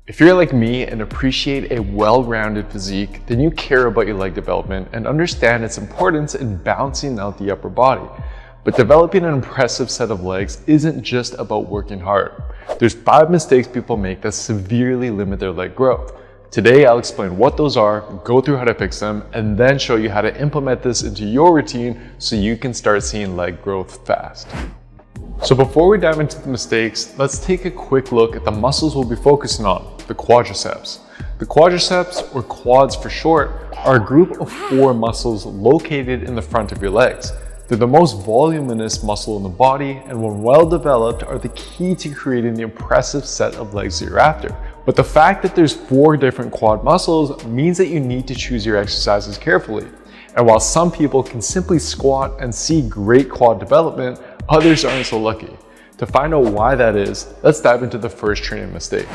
If you're like me and appreciate a well-rounded physique, then you care about your leg development and understand its importance in balancing out the upper body. But developing an impressive set of legs isn't just about working hard. There's 5 mistakes people make that severely limit their leg growth. Today, I'll explain what those are, go through how to fix them, and then show you how to implement this into your routine so you can start seeing leg growth fast. So before we dive into the mistakes, let's take a quick look at the muscles we'll be focusing on, the quadriceps. The quadriceps, or quads for short, are a group of 4 muscles located in the front of your legs. They're the most voluminous muscle in the body, and when well developed are the key to creating the impressive set of legs that you're after. But the fact that there's 4 different quad muscles means that you need to choose your exercises carefully. And while some people can simply squat and see great quad development, others aren't so lucky. To find out why that is, let's dive into the first training mistake.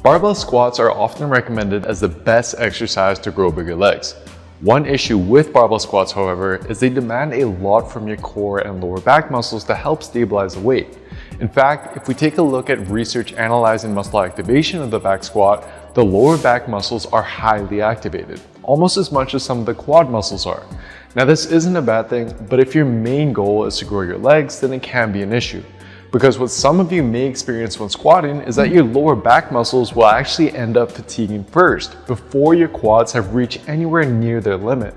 Barbell squats are often recommended as the best exercise to grow bigger legs. One issue with barbell squats, however, is they demand a lot from your core and lower back muscles to help stabilize the weight. In fact, if we take a look at research analyzing muscle activation of the back squat, the lower back muscles are highly activated, almost as much as some of the quad muscles are. Now, this isn't a bad thing, but if your main goal is to grow your legs, then it can be an issue. Because what some of you may experience when squatting is that your lower back muscles will actually end up fatiguing first, before your quads have reached anywhere near their limit.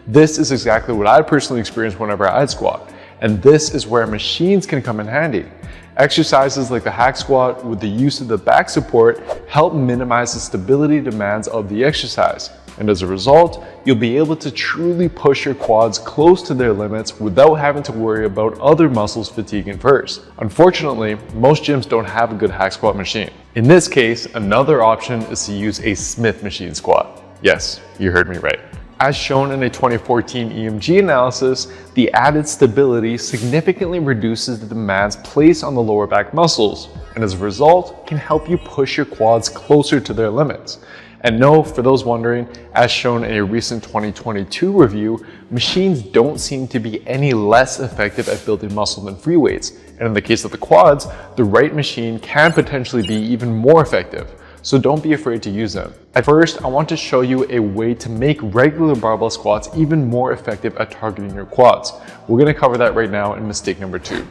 This is exactly what I personally experienced whenever I'd squat, and this is where machines can come in handy. Exercises like the hack squat with the use of the back support help minimize the stability demands of the exercise. And as a result, you'll be able to truly push your quads close to their limits without having to worry about other muscles fatiguing first. Unfortunately, most gyms don't have a good hack squat machine. In this case, another option is to use a Smith machine squat. Yes, you heard me right. As shown in a 2014 EMG analysis, the added stability significantly reduces the demands placed on the lower back muscles, and as a result, can help you push your quads closer to their limits. And no, for those wondering, as shown in a recent 2022 review, machines don't seem to be any less effective at building muscle than free weights. And in the case of the quads, the right machine can potentially be even more effective. So don't be afraid to use them. At first, I want to show you a way to make regular barbell squats even more effective at targeting your quads. We're gonna cover that right now in mistake number 2.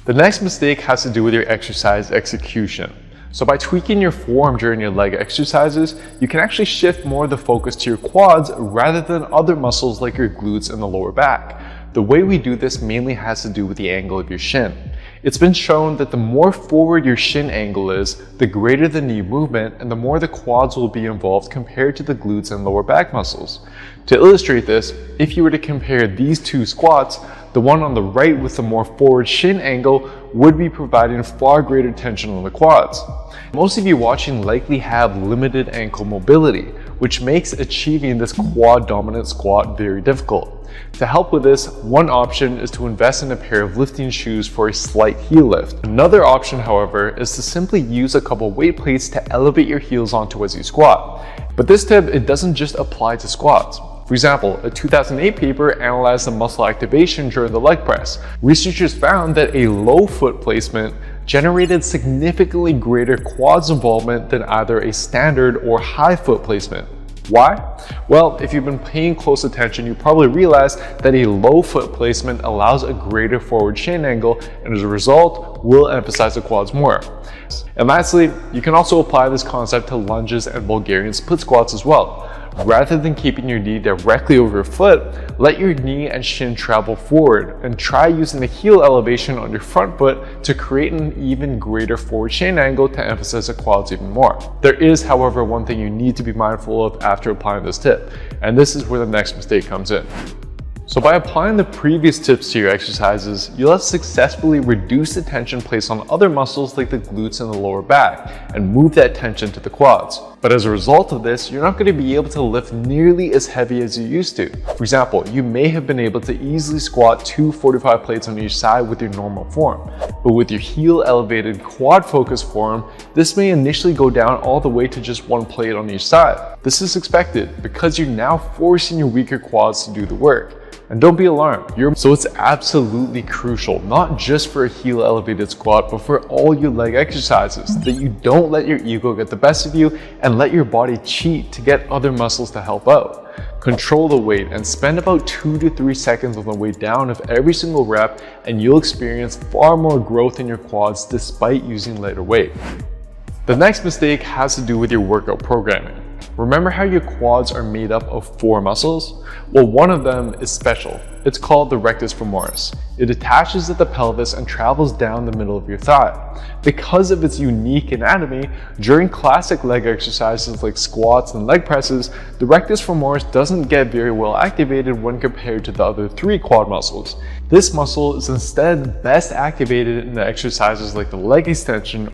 The next mistake has to do with your exercise execution. So by tweaking your form during your leg exercises, you can actually shift more of the focus to your quads rather than other muscles like your glutes and the lower back. The way we do this mainly has to do with the angle of your shin. It's been shown that the more forward your shin angle is, the greater the knee movement and the more the quads will be involved compared to the glutes and lower back muscles. To illustrate this, if you were to compare these 2 squats, the one on the right with the more forward shin angle would be providing far greater tension on the quads. Most of you watching likely have limited ankle mobility, which makes achieving this quad dominant squat very difficult. To help with this, one option is to invest in a pair of lifting shoes for a slight heel lift. Another option, however, is to simply use a couple weight plates to elevate your heels onto as you squat. But this tip, it doesn't just apply to squats. For example, a 2008 paper analyzed the muscle activation during the leg press. Researchers found that a low foot placement generated significantly greater quads involvement than either a standard or high foot placement. Why? Well, if you've been paying close attention, you probably realized that a low foot placement allows a greater forward shin angle, and as a result, will emphasize the quads more. And lastly, you can also apply this concept to lunges and Bulgarian split squats as well. Rather than keeping your knee directly over your foot, let your knee and shin travel forward and try using the heel elevation on your front foot to create an even greater forward shin angle to emphasize the quads even more. There is, however, one thing you need to be mindful of after applying this tip, and this is where the next mistake comes in. So by applying the previous tips to your exercises, you'll have successfully reduced the tension placed on other muscles like the glutes and the lower back and move that tension to the quads. But as a result of this, you're not going to be able to lift nearly as heavy as you used to. For example, you may have been able to easily squat 2 45 plates on each side with your normal form. But with your heel elevated quad focused form, this may initially go down all the way to just 1 plate on each side. This is expected because you're now forcing your weaker quads to do the work. And don't be alarmed, so it's absolutely crucial, not just for a heel elevated squat, but for all your leg exercises, that you don't let your ego get the best of you and let your body cheat to get other muscles to help out. Control the weight and spend about 2 to 3 seconds on the way down of every single rep, and you'll experience far more growth in your quads despite using lighter weight. The next mistake has to do with your workout programming. Remember how your quads are made up of 4 muscles? Well, one of them is special. It's called the rectus femoris. It attaches at the pelvis and travels down the middle of your thigh. Because of its unique anatomy, during classic leg exercises like squats and leg presses, the rectus femoris doesn't get very well activated when compared to the other 3 quad muscles. This muscle is instead best activated in the exercises like the leg extension